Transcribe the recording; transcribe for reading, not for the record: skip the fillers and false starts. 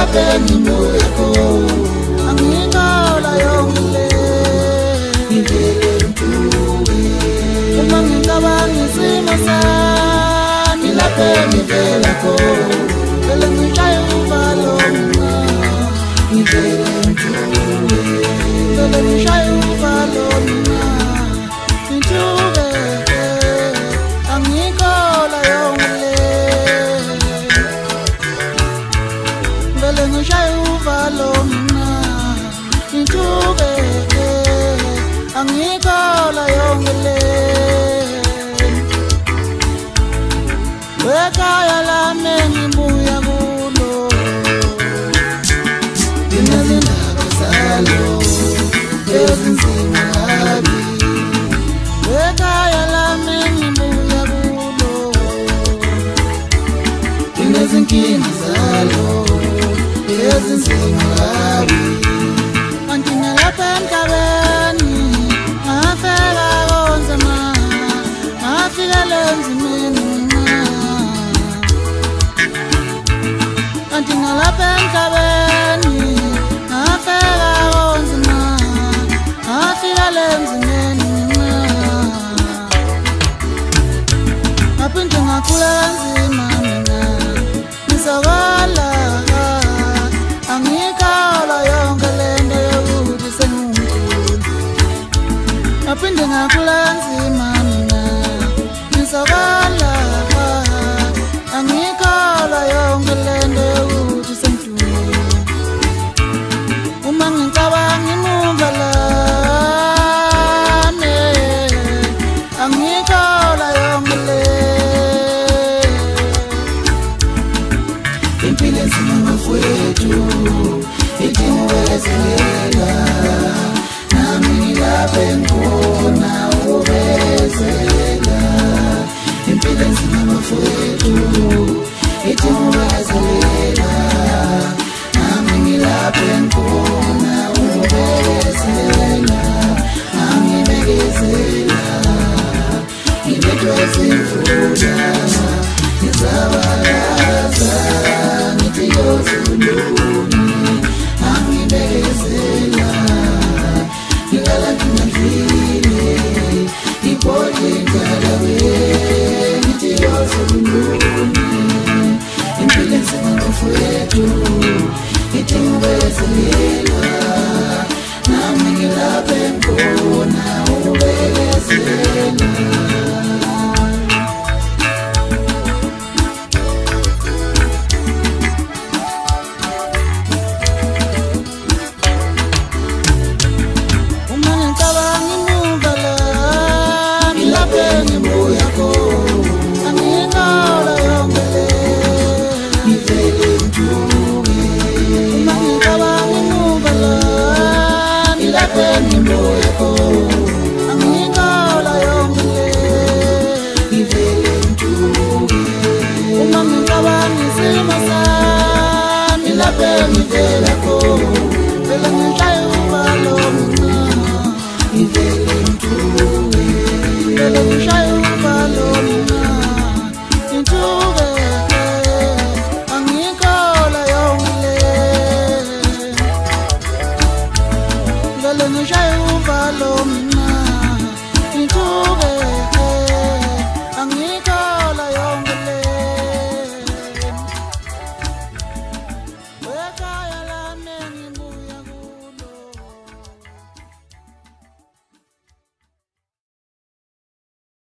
ngilapeni moyako angikala yongile ngivele ntuwe uma ngicabanga isimo sami ngilapeni velako vele ngishaye uvalo mina ngivele ntuwe vele ngishaye uvalo mina ntuwe angikala yongile vele ngishaye uvalo mina ntuwe angikala yongile wekhaya lami ngibuya kulo dinezindaba zalo ezinzima kabi wekhaya lami ngibuya kulo dinezinkinga zalo ezinzima kabi kanti nalapha emhlabeni ngafela konzima ngafika lenzimeni kanti nalapha emhlabeni ngafela konzima ngafika lenzimeni ngaphinde ngakhula kanzima mina ngisakala angikhala yonke lento yokuthi sengiwumkhulu ngaphinde ngakhula kanzima mina ngisakala angikhala yonke lento yokuthi sengidumile uma ngicabanga imumva lami angikhala yonke le impilo enzima mafowethu idinga ukwezelela nami ngilapha engikhona ukubezela impilo enzima mafowethu idinga ukwezelela nami ngilapha engikhona ukubezela nami ngibekezela ngibethwa zimvula ngizabalaza ngithi yozuluni angibekezela ngilala ngingadlile ngibhodle ngalawe ngithi yozuluni impilo enzima mafowethu idinga ukwezelela nami ngilapha engikhona ukubekezela Follow me.